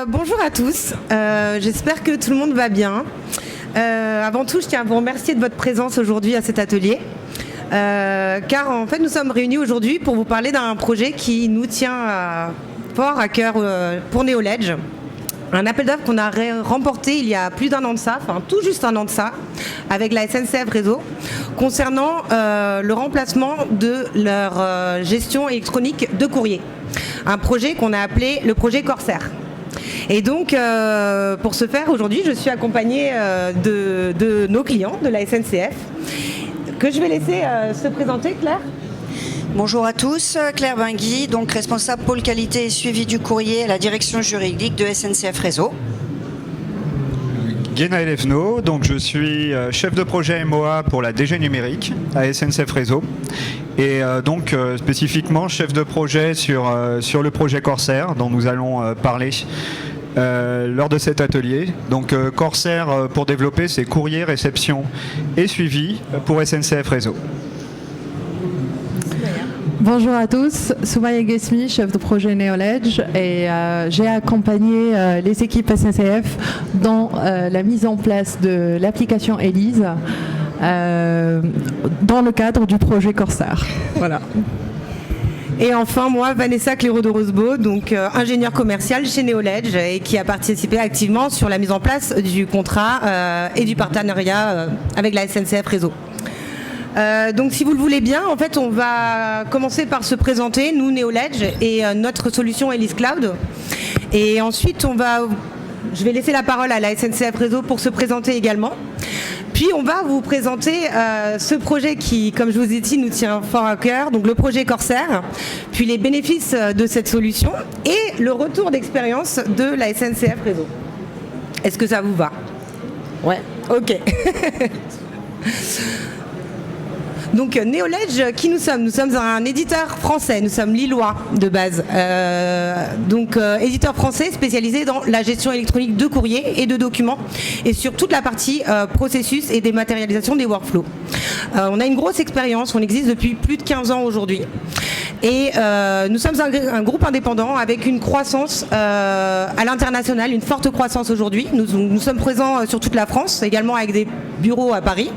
Bonjour à tous, j'espère que tout le monde va bien. Avant tout, je tiens à vous remercier de votre présence aujourd'hui à cet atelier. Car en fait, nous sommes réunis aujourd'hui pour vous parler d'un projet qui nous tient fort à cœur pour Neoledge. Un appel d'offres qu'on a remporté il y a plus d'un an de ça, enfin tout juste un an de ça, avec la SNCF Réseau, concernant le remplacement de leur gestion électronique de courrier. Un projet qu'on a appelé le projet Corsair. Et donc, pour ce faire, aujourd'hui, je suis accompagnée de nos clients de la SNCF, que je vais laisser se présenter, Claire. Bonjour à tous, Claire Bingui, donc responsable pôle qualité et suivi du courrier à la direction juridique de SNCF Réseau. Guénaël Evno, donc je suis chef de projet MOA pour la DG numérique à SNCF Réseau et donc spécifiquement chef de projet sur le projet Corsair dont nous allons parler lors de cet atelier. Donc Corsair pour développer c'est courrier, réception et suivi pour SNCF Réseau. Bonjour à tous, Soumaya Guesmi, chef de projet Neoledge, et j'ai accompagné les équipes SNCF dans la mise en place de l'application Elise dans le cadre du projet Corsair. Voilà. Et enfin, moi, Vanessa Cléraud-de-Rosbeau, donc ingénieure commerciale chez Neoledge et qui a participé activement sur la mise en place du contrat et du partenariat avec la SNCF Réseau. Donc si vous le voulez bien, en fait on va commencer par se présenter, nous Neoledge et notre solution Elise Cloud. Et ensuite je vais laisser la parole à la SNCF Réseau pour se présenter également. Puis on va vous présenter ce projet qui, comme je vous ai dit, nous tient fort à cœur, donc le projet Corsair, puis les bénéfices de cette solution et le retour d'expérience de la SNCF Réseau. Est-ce que ça vous va? Ouais, ok. Donc Neoledge, qui nous sommes? Nous sommes un éditeur français, nous sommes lillois de base. Éditeur français spécialisé dans la gestion électronique de courrier et de documents et sur toute la partie processus et dématérialisation des workflows. On a une grosse expérience, on existe depuis plus de 15 ans aujourd'hui. Et nous sommes un groupe indépendant avec une croissance à l'international, une forte croissance aujourd'hui. Nous sommes présents sur toute la France, également avec des bureaux à Paris,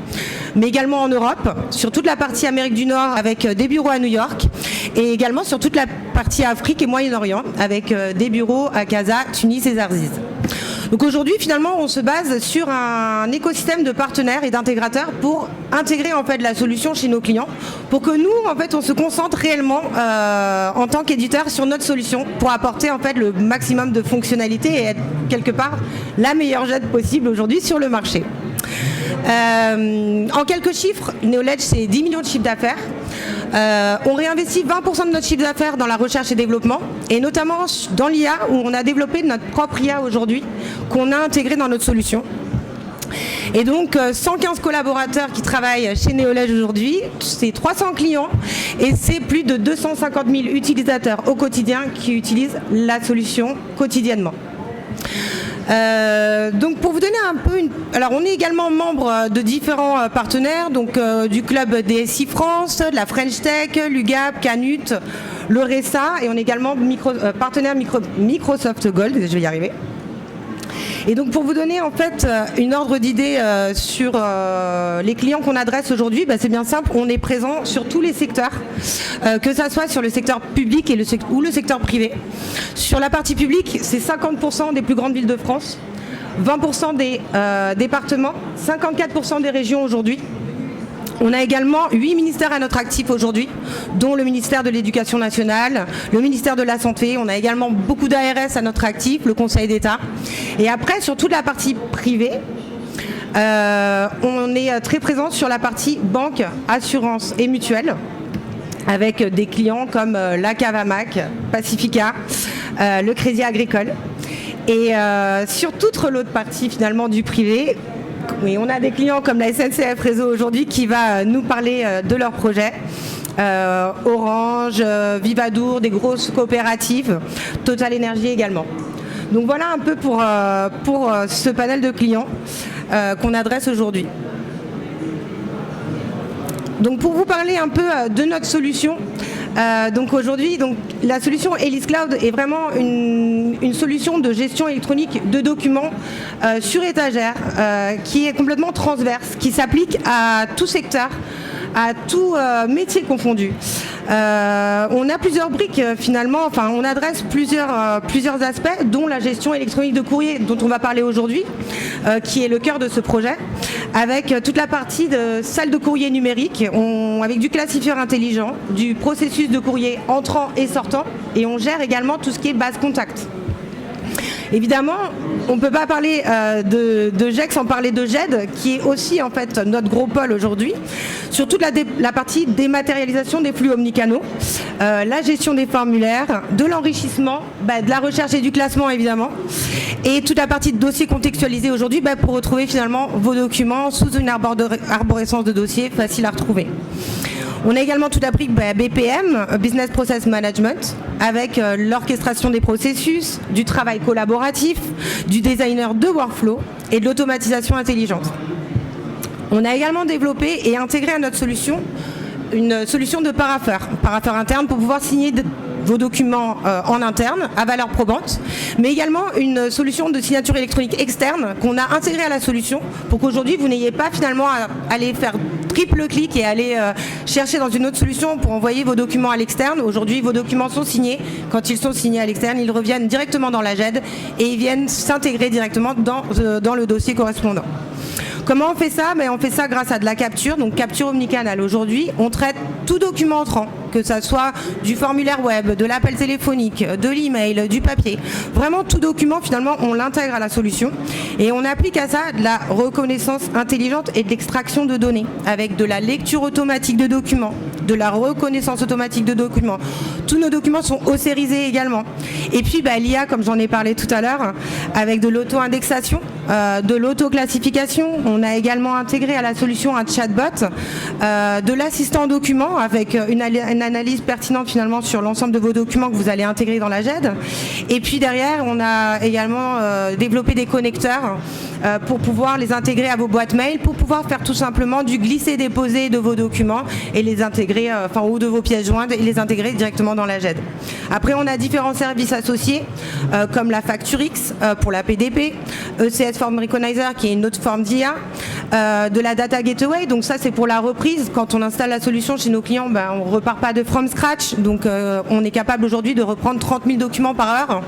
mais également en Europe, sur toute la partie Amérique du Nord avec des bureaux à New York, et également sur toute la partie Afrique et Moyen-Orient avec des bureaux à Casa, Tunis et Zarzis. Donc aujourd'hui, finalement, on se base sur un écosystème de partenaires et d'intégrateurs pour intégrer en fait la solution chez nos clients, pour que nous, en fait, on se concentre réellement en tant qu'éditeur sur notre solution pour apporter en fait le maximum de fonctionnalités et être quelque part la meilleure jet possible aujourd'hui sur le marché. En quelques chiffres, Neoledge c'est 10 millions de chiffres d'affaires. On réinvestit 20% de notre chiffre d'affaires dans la recherche et développement, et notamment dans l'IA où on a développé notre propre IA aujourd'hui qu'on a intégré dans notre solution. Et donc 115 collaborateurs qui travaillent chez Neoledge aujourd'hui, c'est 300 clients et c'est plus de 250 000 utilisateurs au quotidien qui utilisent la solution quotidiennement. Donc pour vous donner un peu alors on est également membre de différents partenaires, donc du club DSI France, de la French Tech, l'UGAP, Canut, le RESA, et on est également partenaire Microsoft Gold, je vais y arriver. Et donc pour vous donner en fait une ordre d'idée sur les clients qu'on adresse aujourd'hui, c'est bien simple, on est présent sur tous les secteurs, que ça soit sur le secteur public ou le secteur privé. Sur la partie publique, c'est 50% des plus grandes villes de France, 20% des départements, 54% des régions aujourd'hui. On a également 8 ministères à notre actif aujourd'hui, dont le ministère de l'Éducation nationale, le ministère de la Santé. On a également beaucoup d'ARS à notre actif, le Conseil d'État. Et après, sur toute la partie privée, on est très présent sur la partie banque, assurance et mutuelle, avec des clients comme la Cavamac, Pacifica, le Crédit Agricole. Et sur toute l'autre partie finalement du privé, oui, on a des clients comme la SNCF Réseau aujourd'hui qui va nous parler de leurs projets. Orange, Vivadour, des grosses coopératives, Total Énergie également. Donc voilà un peu pour ce panel de clients qu'on adresse aujourd'hui. Donc pour vous parler un peu de notre solution, Donc aujourd'hui, la solution Elis Cloud est vraiment une solution de gestion électronique de documents sur étagère qui est complètement transverse, qui s'applique à tout secteur, à tout métier confondu. On a plusieurs briques finalement, enfin on adresse plusieurs aspects, dont la gestion électronique de courrier dont on va parler aujourd'hui, qui est le cœur de ce projet, avec toute la partie de salle de courrier numérique, avec du classifieur intelligent, du processus de courrier entrant et sortant, et on gère également tout ce qui est base contact. Évidemment, on ne peut pas parler de GEC sans parler de GED, qui est aussi en fait notre gros pôle aujourd'hui, sur toute la partie dématérialisation des flux omnicanaux, la gestion des formulaires, de l'enrichissement, de la recherche et du classement évidemment, et toute la partie de dossiers contextualisés aujourd'hui pour retrouver finalement vos documents sous une arborescence de dossiers facile à retrouver. On a également toute la brique BPM, Business Process Management, avec l'orchestration des processus, du travail collaboratif, du designer de workflow et de l'automatisation intelligente. On a également développé et intégré à notre solution une solution de parapheur interne pour pouvoir signer vos documents en interne à valeur probante, mais également une solution de signature électronique externe qu'on a intégrée à la solution pour qu'aujourd'hui vous n'ayez pas finalement à aller faire triple clic et aller chercher dans une autre solution pour envoyer vos documents à l'externe. Aujourd'hui, vos documents sont signés. Quand ils sont signés à l'externe, ils reviennent directement dans la GED et ils viennent s'intégrer directement dans le dossier correspondant. Comment on fait ça? On fait ça grâce à de la capture, donc capture omnicanal. Aujourd'hui, on traite tout document entrant, que ça soit du formulaire web, de l'appel téléphonique, de l'email, du papier. Vraiment tout document, finalement, on l'intègre à la solution et on applique à ça de la reconnaissance intelligente et de l'extraction de données, avec de la lecture automatique de documents, de la reconnaissance automatique de documents. Tous nos documents sont OCRisés également. Et puis l'IA, comme j'en ai parlé tout à l'heure, avec de l'auto-indexation, de l'auto-classification. On a également intégré à la solution un chatbot, de l'assistant document avec une analyse pertinente finalement sur l'ensemble de vos documents que vous allez intégrer dans la GED. Et puis derrière, on a également développé des connecteurs pour pouvoir les intégrer à vos boîtes mail, pour pouvoir faire tout simplement du glisser-déposer de vos documents et les intégrer, ou de vos pièces jointes et les intégrer directement dans la GED. Après, on a différents services associés comme la FactureX pour la PDP, ECS Form Recognizer qui est une autre forme d'IA, de la Data Gateway, donc ça c'est pour la reprise. Quand on installe la solution chez nos clients, on ne repart pas de from scratch, donc on est capable aujourd'hui de reprendre 30 000 documents par heure.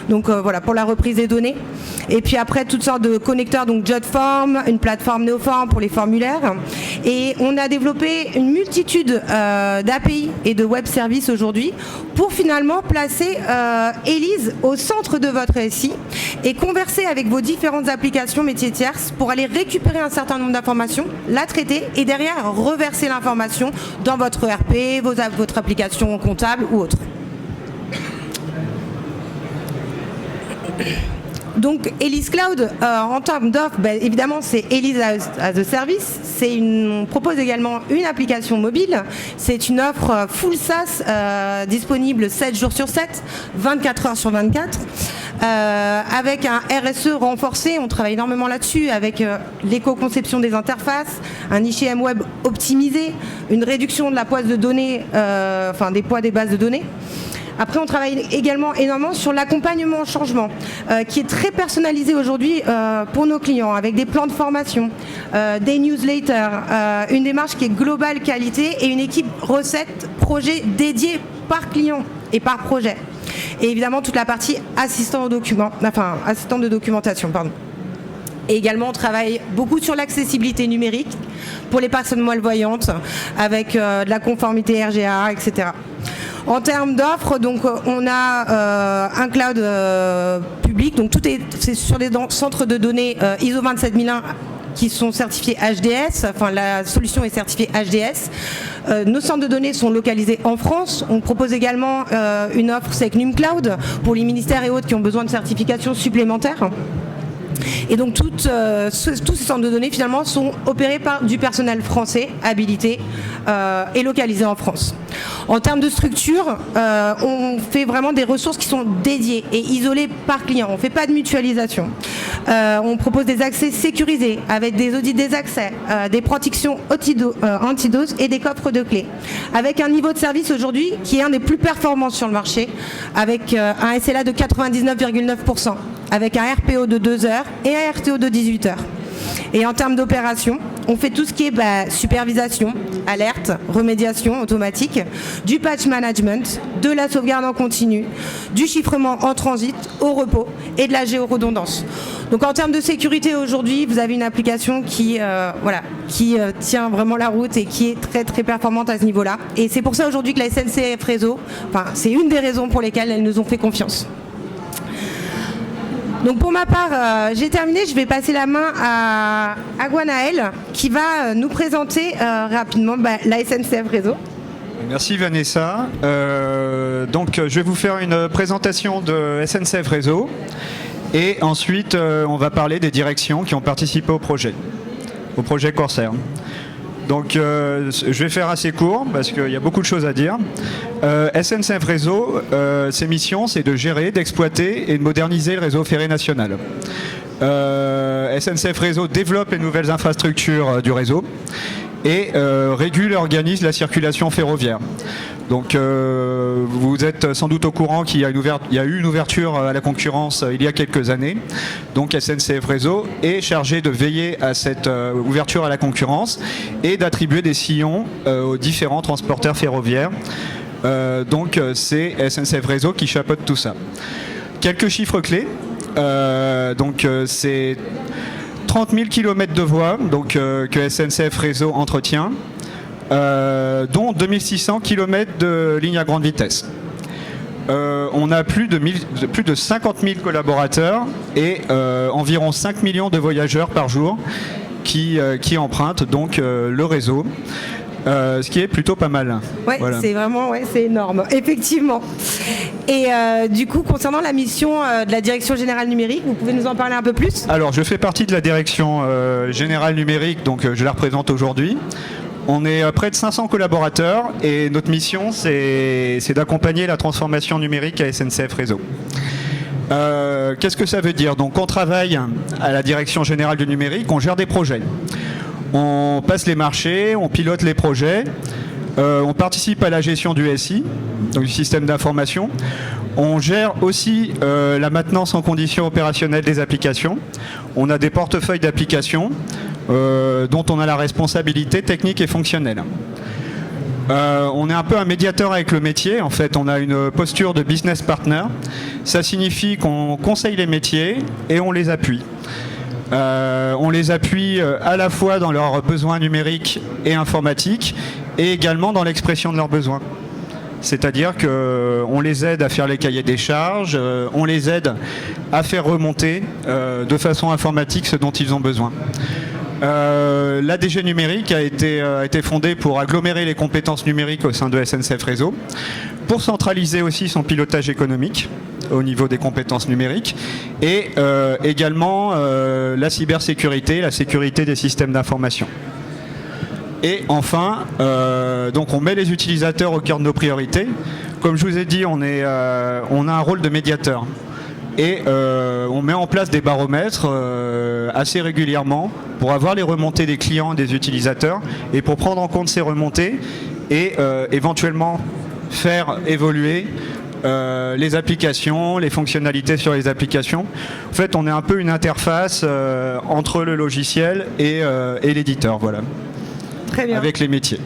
Donc voilà, pour la reprise des données. Et puis après, toutes sortes de connecteurs, donc JotForm, une plateforme Neoform pour les formulaires. Et on a développé une multitude d'API et de web services aujourd'hui pour finalement placer Elis au centre de votre SI et converser avec vos différentes applications métiers tierces pour aller récupérer un certain nombre d'informations, la traiter et derrière reverser l'information dans votre ERP, votre application comptable ou autre. Donc Elis Cloud, en termes d'offres, évidemment c'est Elis as a Service. On propose également une application mobile. C'est une offre full SaaS disponible 7 jours sur 7, 24 heures sur 24. Avec un RSE renforcé, on travaille énormément là-dessus, avec l'éco-conception des interfaces, un ICM web optimisé, une réduction de la poids de données, des poids des bases de données. Après, on travaille également énormément sur l'accompagnement au changement, qui est très personnalisé aujourd'hui pour nos clients, avec des plans de formation, des newsletters, une démarche qui est globale qualité et une équipe recette projet dédiée par client et par projet. Et évidemment, toute la partie assistant de documentation. Et également, on travaille beaucoup sur l'accessibilité numérique pour les personnes malvoyantes, avec de la conformité RGA, etc. En termes d'offres, donc on a un cloud public, donc c'est sur des centres de données ISO 27001 qui sont certifiés HDS, la solution est certifiée HDS. Nos centres de données sont localisés en France. On propose également une offre SecNum Cloud pour les ministères et autres qui ont besoin de certifications supplémentaires. Et donc tous ces centres de données finalement sont opérés par du personnel français habilité et localisé en France. En termes de structure, on fait vraiment des ressources qui sont dédiées et isolées par client. On ne fait pas de mutualisation. On propose des accès sécurisés avec des audits des accès, des protections antidoses et des coffres de clés. Avec un niveau de service aujourd'hui qui est un des plus performants sur le marché, avec un SLA de 99,9%, avec un RPO de 2 heures et un RTO de 18 heures. Et en termes d'opération, on fait tout ce qui est supervision, alerte, remédiation automatique, du patch management, de la sauvegarde en continu, du chiffrement en transit, au repos et de la géoredondance. Donc en termes de sécurité aujourd'hui, vous avez une application qui tient vraiment la route et qui est très très performante à ce niveau-là. Et c'est pour ça aujourd'hui que la SNCF Réseau, c'est une des raisons pour lesquelles elles nous ont fait confiance. Donc pour ma part, j'ai terminé, je vais passer la main à Gwenaël qui va nous présenter rapidement la SNCF Réseau. Merci Vanessa. Donc je vais vous faire une présentation de SNCF Réseau et ensuite on va parler des directions qui ont participé au projet Corsair. Donc je vais faire assez court parce qu'il y a beaucoup de choses à dire. SNCF Réseau, ses missions, c'est de gérer, d'exploiter et de moderniser le réseau ferré national. SNCF Réseau développe les nouvelles infrastructures du réseau et régule et organise la circulation ferroviaire. Donc vous êtes sans doute au courant qu'il y a eu une ouverture à la concurrence il y a quelques années. Donc SNCF Réseau est chargé de veiller à cette ouverture à la concurrence et d'attribuer des sillons aux différents transporteurs ferroviaires. Donc c'est SNCF Réseau qui chapeaute tout ça. Quelques chiffres clés. C'est 30 000 km de voies que SNCF Réseau entretient. Dont 2600 km de lignes à grande vitesse. On a plus de 50 000 collaborateurs et environ 5 millions de voyageurs par jour qui empruntent donc le réseau. Ce qui est plutôt pas mal. Ouais, voilà. C'est énorme, effectivement. Et du coup, concernant la mission de la direction générale numérique, vous pouvez nous en parler un peu plus ? Alors, je fais partie de la direction générale numérique, donc je la représente aujourd'hui. On est près de 500 collaborateurs et notre mission, c'est d'accompagner la transformation numérique à SNCF Réseau. Qu'est-ce que ça veut dire ? Donc, on travaille à la direction générale du numérique, on gère des projets. On passe les marchés, on pilote les projets, on participe à la gestion du SI, donc du système d'information. On gère aussi la maintenance en conditions opérationnelles des applications. On a des portefeuilles d'applications dont on a la responsabilité technique et fonctionnelle. On est un peu un médiateur avec le métier. En fait, on a une posture de business partner. Ça signifie qu'on conseille les métiers et on les appuie. On les appuie à la fois dans leurs besoins numériques et informatiques et également dans l'expression de leurs besoins. C'est-à-dire qu'on les aide à faire les cahiers des charges, on les aide à faire remonter de façon informatique ce dont ils ont besoin. L'ADG numérique a été fondée pour agglomérer les compétences numériques au sein de SNCF Réseau, pour centraliser aussi son pilotage économique au niveau des compétences numériques et également la cybersécurité, la sécurité des systèmes d'information. Et enfin, donc on met les utilisateurs au cœur de nos priorités. Comme je vous ai dit, on a un rôle de médiateur. Et on met en place des baromètres assez régulièrement pour avoir les remontées des clients et des utilisateurs et pour prendre en compte ces remontées et éventuellement faire évoluer les applications, les fonctionnalités sur les applications. En fait, on est un peu une interface entre le logiciel et l'éditeur, voilà. Très bien. Avec les métiers.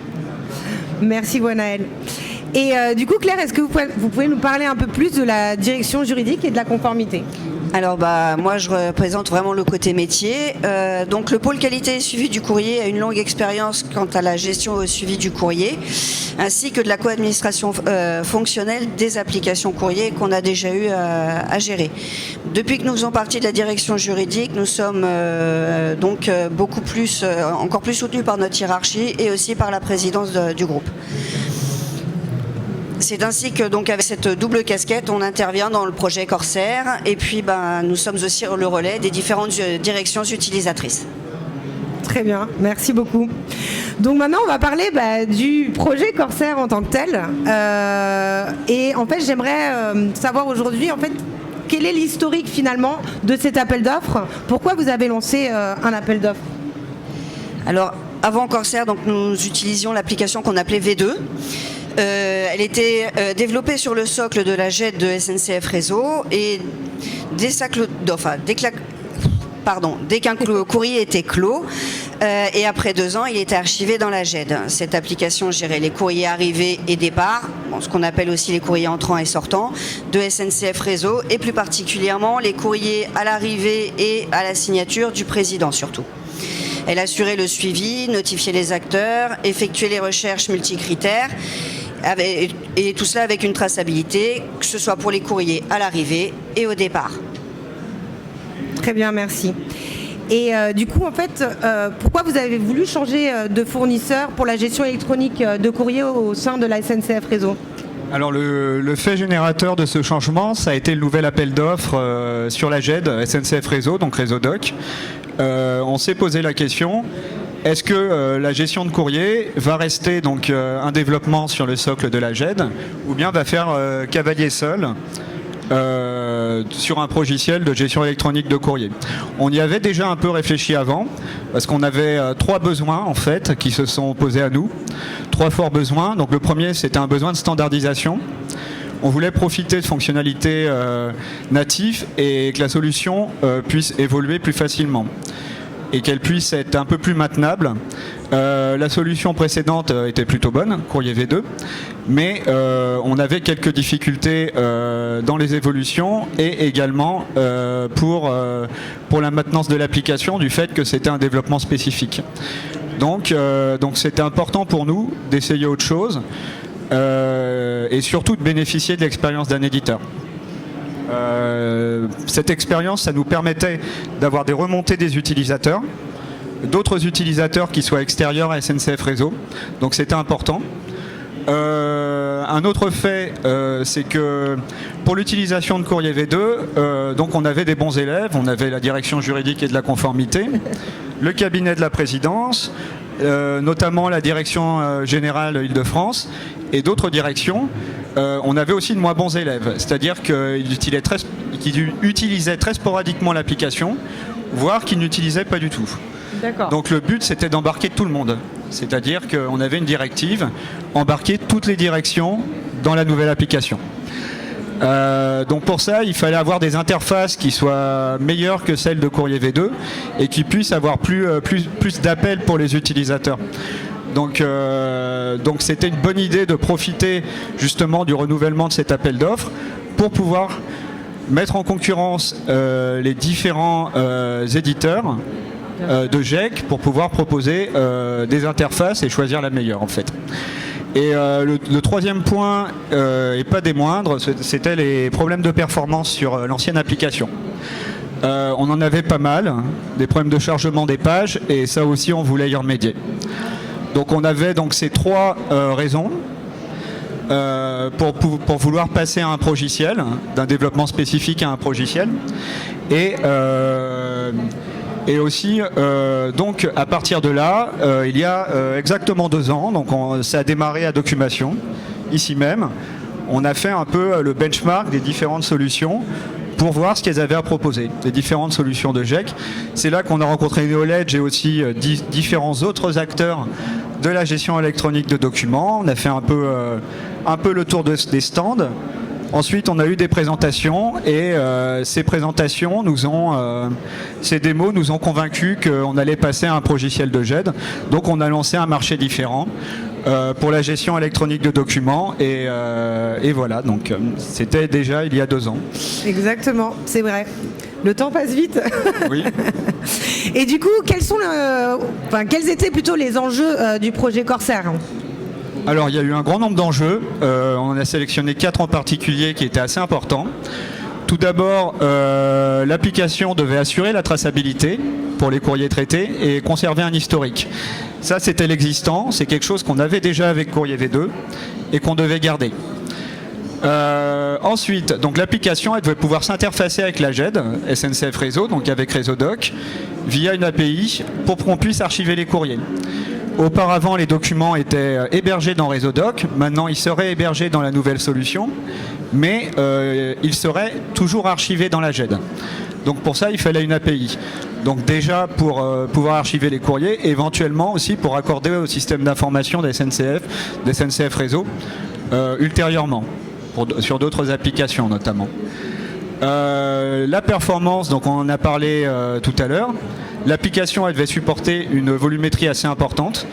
Merci Gwenaël. Et du coup, Claire, est-ce que vous pouvez nous parler un peu plus de la direction juridique et de la conformité ? Alors moi je représente vraiment le côté métier. Donc le pôle qualité et suivi du courrier a une longue expérience quant à la gestion et au suivi du courrier, ainsi que de la co-administration fonctionnelle des applications courrier qu'on a déjà eu à gérer. Depuis que nous faisons partie de la direction juridique, nous sommes donc encore plus soutenus par notre hiérarchie et aussi par la présidence du groupe. C'est ainsi que, donc, avec cette double casquette, on intervient dans le projet Corsair et puis nous sommes aussi le relais des différentes directions utilisatrices. Très bien, merci beaucoup. Donc maintenant, on va parler du projet Corsair en tant que tel. Et en fait, j'aimerais savoir aujourd'hui, en fait, quel est l'historique finalement de cet appel d'offres? Pourquoi vous avez lancé un appel d'offres? Alors, avant Corsair, donc, nous utilisions l'application qu'on appelait V2. Elle était développée sur le socle de la JED de SNCF Réseau et dès qu'un courrier était clos et après 2 ans, il était archivé dans la JED. Cette application gérait les courriers arrivés et départ, ce qu'on appelle aussi les courriers entrants et sortants, de SNCF Réseau et plus particulièrement les courriers à l'arrivée et à la signature du président surtout. Elle assurait le suivi, notifiait les acteurs, effectuait les recherches multicritères et tout cela avec une traçabilité, que ce soit pour les courriers à l'arrivée et au départ. Très bien, merci. Et du coup, en fait, pourquoi vous avez voulu changer de fournisseur pour la gestion électronique de courrier au sein de la SNCF Réseau? Alors le fait générateur de ce changement, ça a été le nouvel appel d'offres sur la JED, SNCF Réseau, donc Réseau Doc. On s'est posé la question, est-ce que la gestion de courrier va rester donc un développement sur le socle de la JED ou bien va faire cavalier seul sur un logiciel de gestion électronique de courrier? On y avait déjà un peu réfléchi avant parce qu'on avait 3 besoins en fait qui se sont posés à nous, 3 forts besoins. Donc le premier, c'était un besoin de standardisation. On voulait profiter de fonctionnalités natives et que la solution puisse évoluer plus facilement et qu'elle puisse être un peu plus maintenable. La solution précédente était plutôt bonne, Courrier V2, mais on avait quelques difficultés dans les évolutions et également pour la maintenance de l'application du fait que c'était un développement spécifique. Donc c'était important pour nous d'essayer autre chose et surtout de bénéficier de l'expérience d'un éditeur. Cette expérience, ça nous permettait d'avoir des remontées des utilisateurs, d'autres utilisateurs qui soient extérieurs à SNCF Réseau, donc c'était important. Un autre fait, c'est que pour l'utilisation de Courrier V2, donc on avait des bons élèves, on avait la direction juridique et de la conformité, le cabinet de la présidence, notamment la direction générale Île-de-France et d'autres directions. On avait aussi de moins bons élèves, c'est-à-dire qu'ils utilisaient très sporadiquement l'application, voire qu'ils n'utilisaient pas du tout. Donc le but, c'était d'embarquer tout le monde. C'est-à-dire qu'on avait une directive, embarquer toutes les directions dans la nouvelle application. Donc pour ça, il fallait avoir des interfaces qui soient meilleures que celles de Courrier V2 et qui puissent avoir plus d'appels pour les utilisateurs. Donc c'était une bonne idée de profiter justement du renouvellement de cet appel d'offres pour pouvoir mettre en concurrence les différents éditeurs de GEC pour pouvoir proposer des interfaces et choisir la meilleure en fait. Et le troisième point, et pas des moindres, c'était les problèmes de performance sur l'ancienne application. On en avait pas mal, des problèmes de chargement des pages, et ça aussi on voulait y remédier. Donc on avait donc ces 3 raisons pour vouloir passer à un logiciel, d'un développement spécifique à un logiciel. Et aussi, donc à partir de là, il y a exactement 2 ans, donc ça a démarré à Documation, ici même. On a fait un peu le benchmark des différentes solutions pour voir ce qu'elles avaient à proposer, les différentes solutions de GEC. C'est là qu'on a rencontré Neoledge et aussi différents autres acteurs de la gestion électronique de documents. On a fait un peu le tour des stands. Ensuite, on a eu des présentations et ces présentations ces démos nous ont convaincus qu'on allait passer à un logiciel de GED. Donc, on a lancé un marché différent pour la gestion électronique de documents et voilà. Donc, c'était déjà il y a 2 ans. Exactement, c'est vrai. Le temps passe vite. Oui. Et du coup, quels étaient plutôt les enjeux du projet Corsair ? Alors il y a eu un grand nombre d'enjeux, on a sélectionné 4 en particulier qui étaient assez importants. Tout d'abord, l'application devait assurer la traçabilité pour les courriers traités et conserver un historique. Ça c'était l'existant, c'est quelque chose qu'on avait déjà avec Courrier V2 et qu'on devait garder. Ensuite, donc l'application, elle devait pouvoir s'interfacer avec la GED, SNCF Réseau, donc avec RéseauDoc, via une API pour qu'on puisse archiver les courriers. Auparavant, les documents étaient hébergés dans RéseauDoc. Maintenant, ils seraient hébergés dans la nouvelle solution, mais ils seraient toujours archivés dans la GED. Donc pour ça, il fallait une API. Donc déjà pour pouvoir archiver les courriers, et éventuellement aussi pour accorder au système d'information des SNCF Réseau ultérieurement, sur d'autres applications notamment. La performance, donc on en a parlé tout à l'heure. L'application, elle devait supporter une volumétrie assez importante.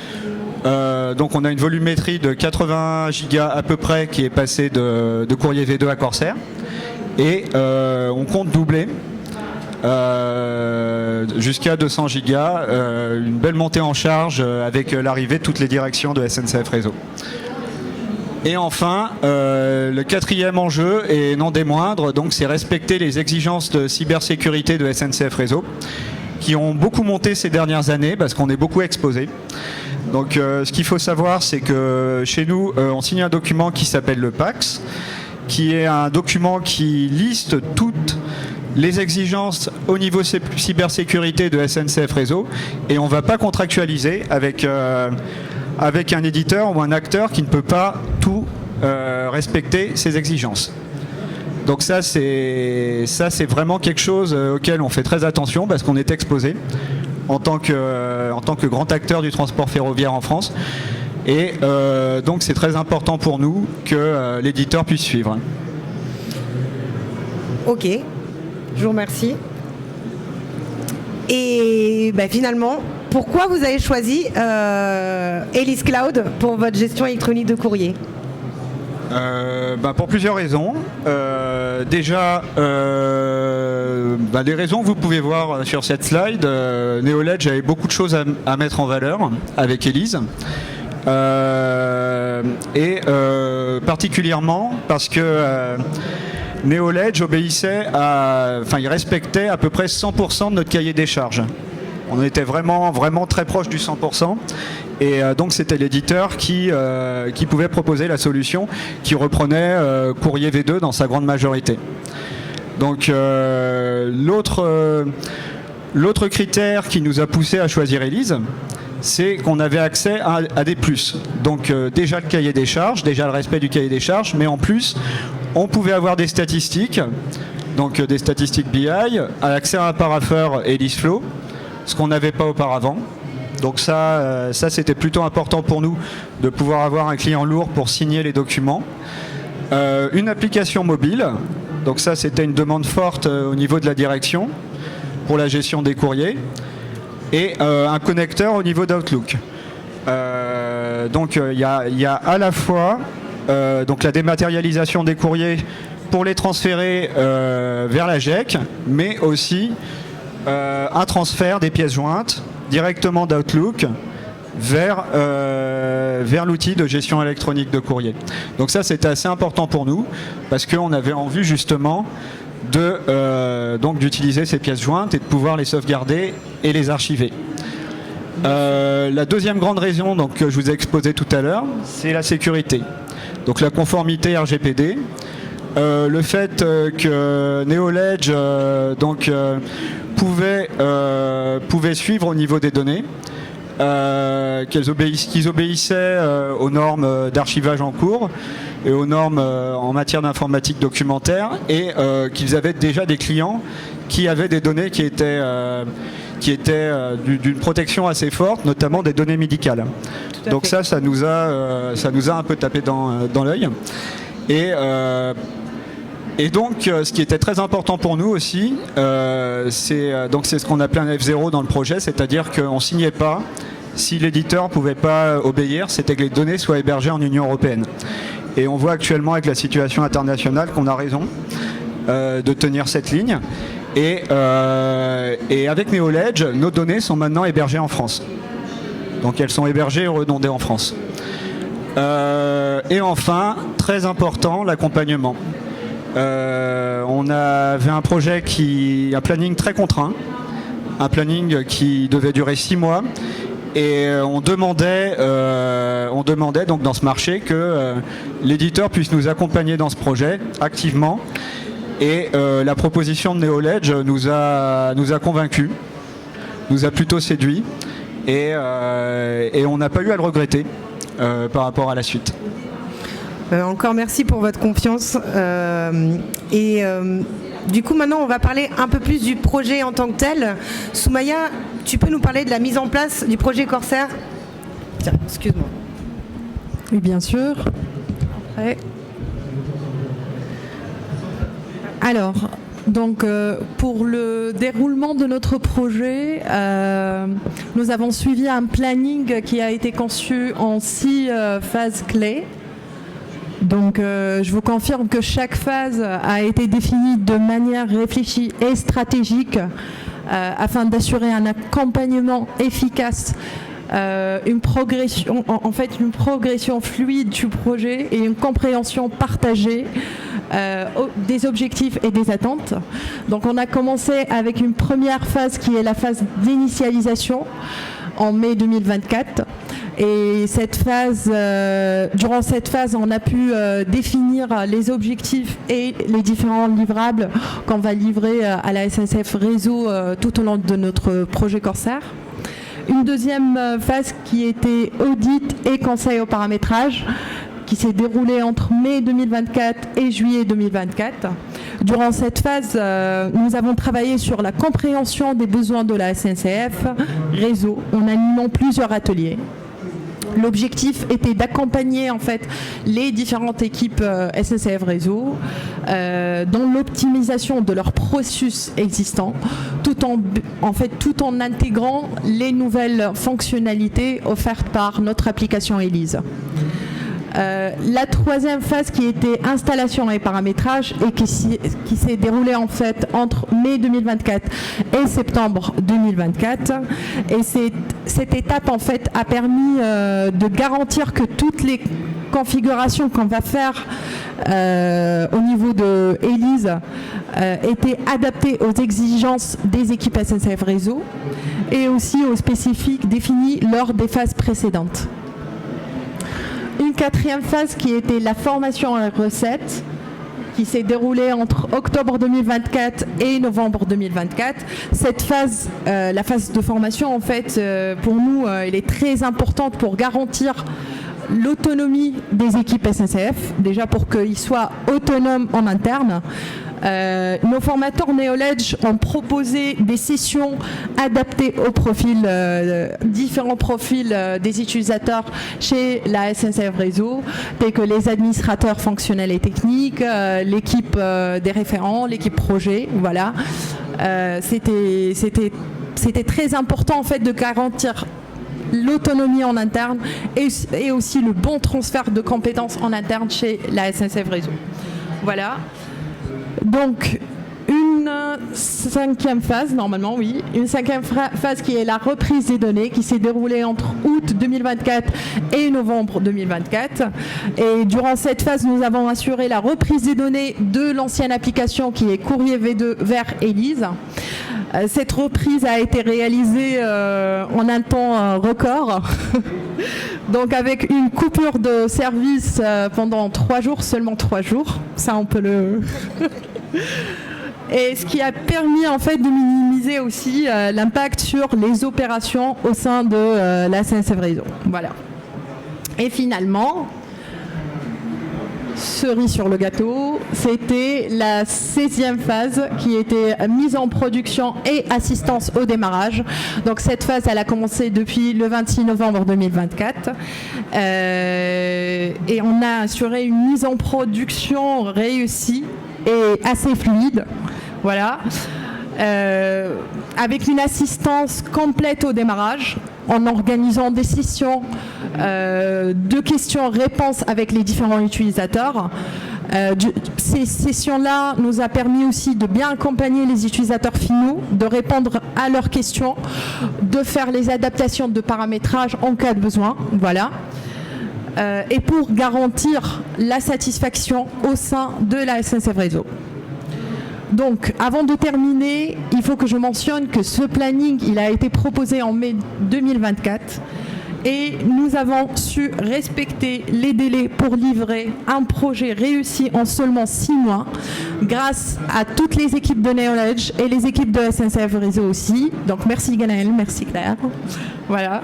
Donc on a une volumétrie de 80 gigas à peu près qui est passée de courrier V2 à Corsair. Et on compte doubler jusqu'à 200 gigas, une belle montée en charge avec l'arrivée de toutes les directions de SNCF Réseau. Et enfin, le quatrième enjeu, et non des moindres, donc c'est respecter les exigences de cybersécurité de SNCF Réseau, qui ont beaucoup monté ces dernières années parce qu'on est beaucoup exposé. Donc ce qu'il faut savoir, c'est que chez nous, on signe un document qui s'appelle le PAX, qui est un document qui liste toutes les exigences au niveau cybersécurité de SNCF Réseau, et on ne va pas contractualiser avec un éditeur ou un acteur qui ne peut pas tout respecter ces exigences. Donc ça c'est vraiment quelque chose auquel on fait très attention parce qu'on est exposé en tant que grand acteur du transport ferroviaire en France. Et donc c'est très important pour nous que l'éditeur puisse suivre. Ok, je vous remercie. Et finalement, pourquoi vous avez choisi Elis Cloud pour votre gestion électronique de courrier ? Pour plusieurs raisons. Déjà, des raisons que vous pouvez voir sur cette slide. Neoledge avait beaucoup de choses à mettre en valeur avec Elis. Particulièrement parce que Neoledge il respectait à peu près 100% de notre cahier des charges. On était vraiment très proche du 100%. Et donc c'était l'éditeur qui pouvait proposer la solution qui reprenait courrier V2 dans sa grande majorité. Donc l'autre critère qui nous a poussé à choisir Elis, c'est qu'on avait accès à des plus. Donc déjà le cahier des charges, déjà le respect du cahier des charges, mais en plus on pouvait avoir des statistiques, donc des statistiques BI, accès à un parapheur ElisFlow, ce qu'on n'avait pas auparavant. Donc ça c'était plutôt important pour nous de pouvoir avoir un client lourd pour signer les documents. Une application mobile, donc ça c'était une demande forte au niveau de la direction pour la gestion des courriers, et un connecteur au niveau d'Outlook. Donc il y a à la fois donc la dématérialisation des courriers pour les transférer vers la GEC, mais aussi un transfert des pièces jointes directement d'Outlook vers l'outil de gestion électronique de courrier. Donc ça c'était assez important pour nous parce qu'on avait en vue justement d'utiliser ces pièces jointes et de pouvoir les sauvegarder et les archiver. La deuxième grande raison que je vous ai exposée tout à l'heure, c'est la sécurité. Donc la conformité RGPD, le fait que Neoledge pouvait suivre au niveau des données, qu'ils obéissaient aux normes d'archivage en cours et aux normes en matière d'informatique documentaire, et qu'ils avaient déjà des clients qui avaient des données qui étaient d'une protection assez forte, notamment des données médicales. Donc ça nous a un peu tapé dans l'œil. Et donc, ce qui était très important pour nous aussi, c'est ce qu'on appelait un F0 dans le projet, c'est-à-dire qu'on ne signait pas si l'éditeur ne pouvait pas obéir, c'était que les données soient hébergées en Union européenne. Et on voit actuellement avec la situation internationale qu'on a raison de tenir cette ligne. Et avec Neoledge, nos données sont maintenant hébergées en France. Donc elles sont hébergées et redondées en France. Et enfin, très important, l'accompagnement. On avait un projet un planning très contraint, un planning qui devait durer 6 mois Et on demandait donc dans ce marché que l'éditeur puisse nous accompagner dans ce projet activement. Et la proposition de Neoledge nous a convaincus, nous a plutôt séduits. Et on n'a pas eu à le regretter par rapport à la suite. Encore merci pour votre confiance. Du coup, maintenant, on va parler un peu plus du projet en tant que tel. Soumaya, tu peux nous parler de la mise en place du projet Corsair ? Tiens, excuse-moi. Oui, bien sûr. Après. Alors, donc, pour le déroulement de notre projet, nous avons suivi un planning qui a été conçu en 6 phases clés. Donc, je vous confirme que chaque phase a été définie de manière réfléchie et stratégique afin d'assurer un accompagnement efficace, une progression fluide du projet et une compréhension partagée des objectifs et des attentes. Donc, on a commencé avec une première phase qui est la phase d'initialisation en mai 2024. Et durant cette phase, on a pu définir les objectifs et les différents livrables qu'on va livrer à la SNCF Réseau tout au long de notre projet Corsair. Une deuxième phase qui était audit et conseil au paramétrage, qui s'est déroulée entre mai 2024 et juillet 2024. Durant cette phase, nous avons travaillé sur la compréhension des besoins de la SNCF Réseau en animant plusieurs ateliers. L'objectif était d'accompagner en fait les différentes équipes SNCF Réseau dans l'optimisation de leurs processus existants, tout en intégrant les nouvelles fonctionnalités offertes par notre application Elise. La troisième phase qui était installation et paramétrage et qui s'est déroulée en fait entre mai 2024 et septembre 2024. Et cette étape en fait a permis de garantir que toutes les configurations qu'on va faire au niveau de Elise étaient adaptées aux exigences des équipes SNCF Réseau et aussi aux spécifiques définis lors des phases précédentes. Une quatrième phase qui était la formation à recette, qui s'est déroulée entre octobre 2024 et novembre 2024. Cette phase, la phase de formation, en fait, pour nous, elle est très importante pour garantir l'autonomie des équipes SNCF, déjà pour qu'ils soient autonomes en interne. Nos formateurs Neoledge ont proposé des sessions adaptées aux différents profils des utilisateurs chez la SNCF Réseau, tels que les administrateurs fonctionnels et techniques, l'équipe des référents, l'équipe projet, voilà. C'était très important en fait de garantir l'autonomie en interne et aussi le bon transfert de compétences en interne chez la SNCF Réseau. Voilà. Donc, une cinquième phase, normalement, oui. Une cinquième phase qui est la reprise des données, qui s'est déroulée entre août 2024 et novembre 2024. Et durant cette phase, nous avons assuré la reprise des données de l'ancienne application qui est Courrier V2 vers Elise. Cette reprise a été réalisée en un temps record, donc avec une coupure de service pendant 3 jours, seulement 3 jours. Ça, on peut le... Et ce qui a permis en fait de minimiser aussi l'impact sur les opérations au sein de la SNCF Réseau. Voilà. Et finalement, cerise sur le gâteau, c'était la 16e phase qui était mise en production et assistance au démarrage. Donc cette phase, elle a commencé depuis le 26 novembre 2024 et on a assuré une mise en production réussie et assez fluide, voilà, avec une assistance complète au démarrage, en organisant des sessions de questions-réponses avec les différents utilisateurs. Ces sessions-là nous a permis aussi de bien accompagner les utilisateurs finaux, de répondre à leurs questions, de faire les adaptations de paramétrage en cas de besoin, voilà. Et pour garantir la satisfaction au sein de la SNCF Réseau. Donc, avant de terminer, il faut que je mentionne que ce planning, il a été proposé en mai 2024 et nous avons su respecter les délais pour livrer un projet réussi en seulement 6 mois grâce à toutes les équipes de Knowledge et les équipes de SNCF Réseau aussi. Donc, merci Ganaël, merci Claire. Voilà.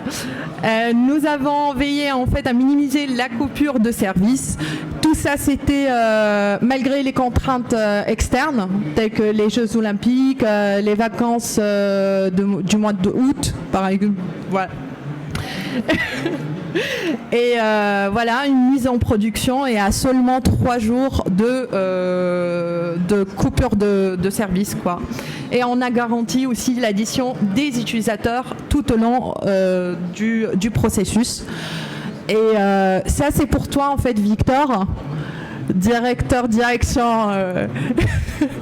Nous avons veillé en fait à minimiser la coupure de service. Tout ça, c'était malgré les contraintes externes, telles que les Jeux Olympiques, les vacances du mois d'août, par exemple. Voilà. Et voilà, une mise en production et à seulement 3 jours de coupure de service, quoi. Et on a garanti aussi l'addition des utilisateurs tout au long du processus. Et ça, c'est pour toi, en fait, Victor, direction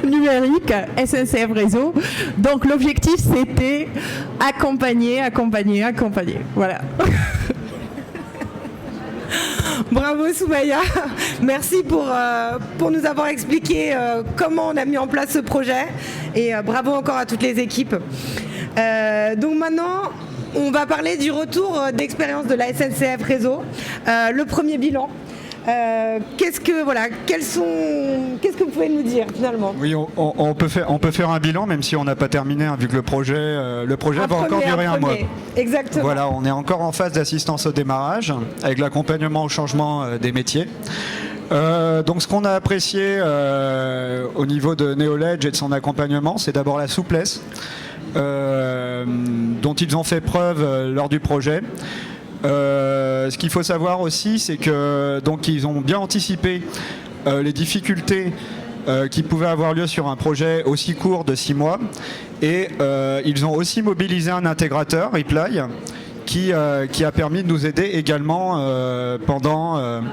numérique, SNCF Réseau. Donc, l'objectif, c'était accompagner. Voilà. Bravo Soumaya, merci pour nous avoir expliqué comment on a mis en place ce projet et bravo encore à toutes les équipes. Donc maintenant, on va parler du retour d'expérience de la SNCF Réseau, le premier bilan. Qu'est-ce que vous pouvez nous dire finalement? Oui, on peut faire un bilan même si on n'a pas terminé, hein, vu que le projet va encore durer un mois. Exactement. Voilà, on est encore en phase d'assistance au démarrage avec l'accompagnement au changement des métiers. Donc ce qu'on a apprécié au niveau de Knowledge et de son accompagnement, c'est d'abord la souplesse dont ils ont fait preuve lors du projet. Ce qu'il faut savoir aussi, c'est que donc ils ont bien anticipé les difficultés qui pouvaient avoir lieu sur un projet aussi court de 6 mois, et ils ont aussi mobilisé un intégrateur, Reply, qui a permis de nous aider également pendant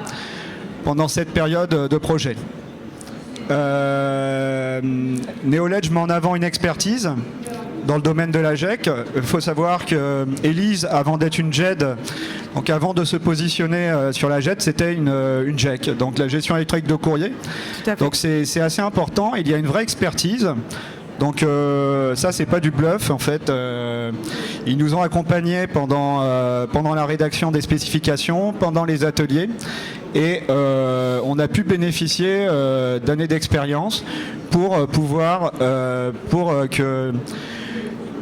cette période de projet. Knowledge met en avant une expertise dans le domaine de la GEC. Il faut savoir que Élise, avant d'être une GED, donc avant de se positionner sur la GED, c'était une GEC, donc la gestion électronique de courrier. Donc c'est assez important, il y a une vraie expertise. Donc ça, c'est pas du bluff en fait. Ils nous ont accompagnés pendant la rédaction des spécifications, pendant les ateliers, et on a pu bénéficier d'années d'expérience pour pouvoir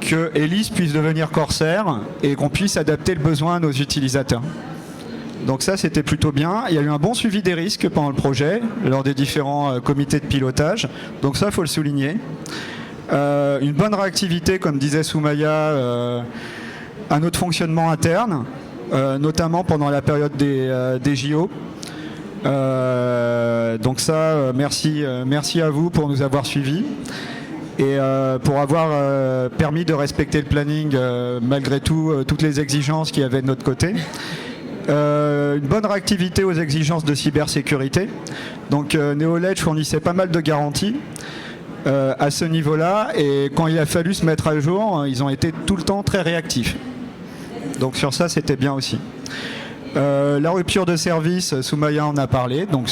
que Élise puisse devenir Corsair et qu'on puisse adapter le besoin à nos utilisateurs. Donc ça, c'était plutôt bien. Il y a eu un bon suivi des risques pendant le projet, lors des différents comités de pilotage. Donc ça, il faut le souligner. Une bonne réactivité, comme disait Soumaya, à notre fonctionnement interne, notamment pendant la période des JO. Donc ça, merci à vous pour nous avoir suivis et pour avoir permis de respecter le planning malgré toutes les exigences qu'il y avait de notre côté. Une bonne réactivité aux exigences de cybersécurité. Donc Knowledge fournissait pas mal de garanties à ce niveau-là, et quand il a fallu se mettre à jour, ils ont été tout le temps très réactifs. Donc sur ça, c'était bien aussi. La rupture de service, Soumaya en a parlé, donc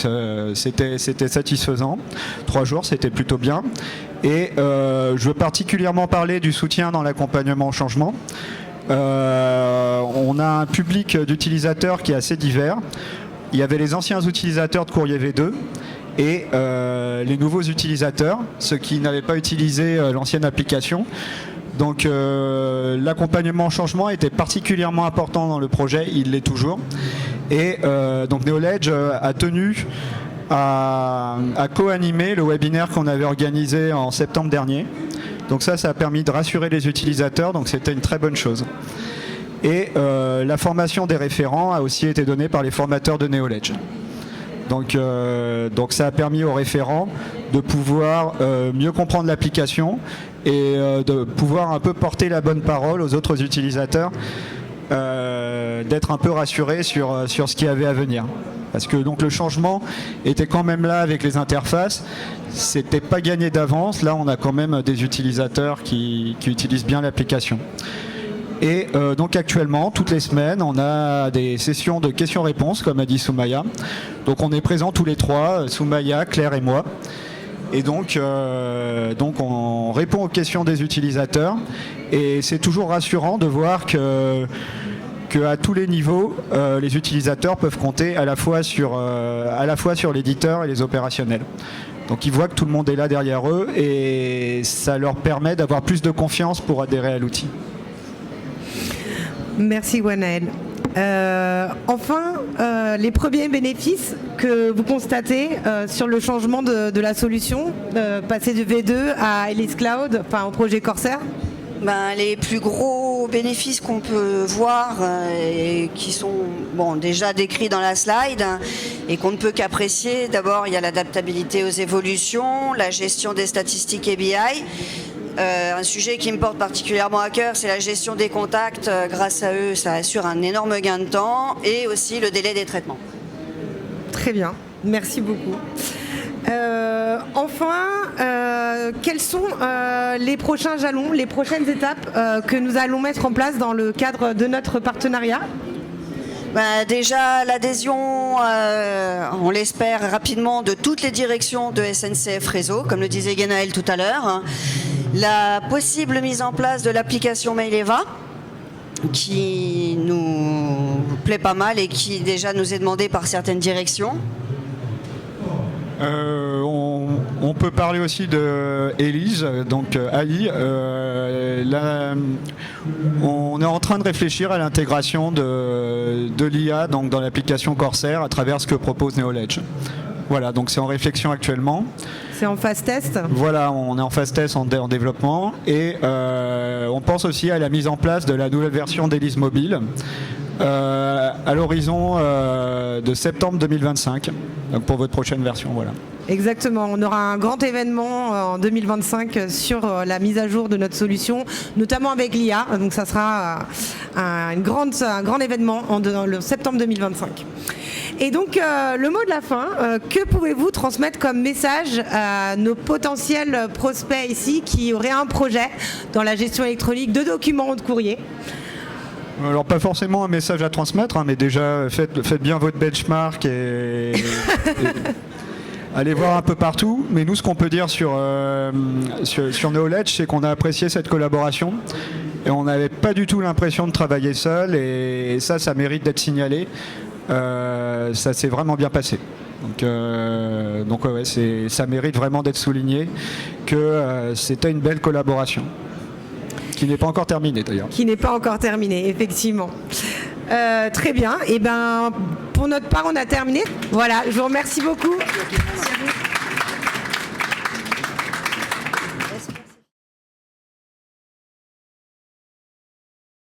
c'était satisfaisant. 3 jours, c'était plutôt bien. Et je veux particulièrement parler du soutien dans l'accompagnement au changement. On a un public d'utilisateurs qui est assez divers. Il y avait les anciens utilisateurs de Courrier V2 et les nouveaux utilisateurs, ceux qui n'avaient pas utilisé l'ancienne application. Donc l'accompagnement au changement était particulièrement important dans le projet, il l'est toujours. Et donc Knowledge a tenu à co-animer le webinaire qu'on avait organisé en septembre dernier. Donc ça a permis de rassurer les utilisateurs, donc c'était une très bonne chose. Et la formation des référents a aussi été donnée par les formateurs de Knowledge. Donc ça a permis aux référents de pouvoir mieux comprendre l'application et de pouvoir un peu porter la bonne parole aux autres utilisateurs, d'être un peu rassurés sur ce qu'il y avait à venir. Parce que donc le changement était quand même là avec les interfaces, c'était pas gagné d'avance. Là, on a quand même des utilisateurs qui utilisent bien l'application. Et donc actuellement, toutes les semaines, on a des sessions de questions-réponses, comme a dit Soumaya. Donc on est présents tous les trois, Soumaya, Claire et moi. Et donc on répond aux questions des utilisateurs. Et c'est toujours rassurant de voir qu'à tous les niveaux, les utilisateurs peuvent compter à la fois sur l'éditeur et les opérationnels. Donc ils voient que tout le monde est là derrière eux et ça leur permet d'avoir plus de confiance pour adhérer à l'outil. Merci Gwenaël. Enfin, les premiers bénéfices que vous constatez sur le changement de la solution, passer de V2 à Elise Cloud, enfin au projet Corsair. Les plus gros bénéfices qu'on peut voir et qui sont déjà décrits dans la slide et qu'on ne peut qu'apprécier, d'abord il y a l'adaptabilité aux évolutions, la gestion des statistiques et BI. Un sujet qui me porte particulièrement à cœur, c'est la gestion des contacts. Grâce à eux, ça assure un énorme gain de temps et aussi le délai des traitements. Très bien, merci beaucoup. Quels sont les prochains jalons, les prochaines étapes que nous allons mettre en place dans le cadre de notre partenariat ? Déjà l'adhésion, on l'espère rapidement, de toutes les directions de SNCF Réseau, comme le disait Gwenaël tout à l'heure. La possible mise en place de l'application Maileva, qui nous plaît pas mal et qui déjà nous est demandée par certaines directions. On peut parler aussi de Elise, donc AI. On est en train de réfléchir à l'intégration de l'IA donc dans l'application Corsair à travers ce que propose Neoledge. Voilà, donc c'est en réflexion actuellement. C'est en phase test ? Voilà, on est en phase test en développement et on pense aussi à la mise en place de la nouvelle version d'Elise Mobile à l'horizon de septembre 2025, donc pour votre prochaine version. Voilà. Exactement, on aura un grand événement en 2025 sur la mise à jour de notre solution, notamment avec l'IA, donc ça sera un grand événement en septembre 2025. Et donc le mot de la fin, que pouvez-vous transmettre comme message à nos potentiels prospects ici qui auraient un projet dans la gestion électronique de documents ou de courrier ? Alors pas forcément un message à transmettre, mais déjà faites bien votre benchmark et allez voir un peu partout. Mais nous, ce qu'on peut dire sur Neoledge, c'est qu'on a apprécié cette collaboration et on n'avait pas du tout l'impression de travailler seul et ça mérite d'être signalé. Ça s'est vraiment bien passé. Donc ouais, ça mérite vraiment d'être souligné que c'était une belle collaboration. Qui n'est pas encore terminée d'ailleurs. Qui n'est pas encore terminée, effectivement. Très bien. Et pour notre part, on a terminé. Voilà, je vous remercie beaucoup. Merci à vous.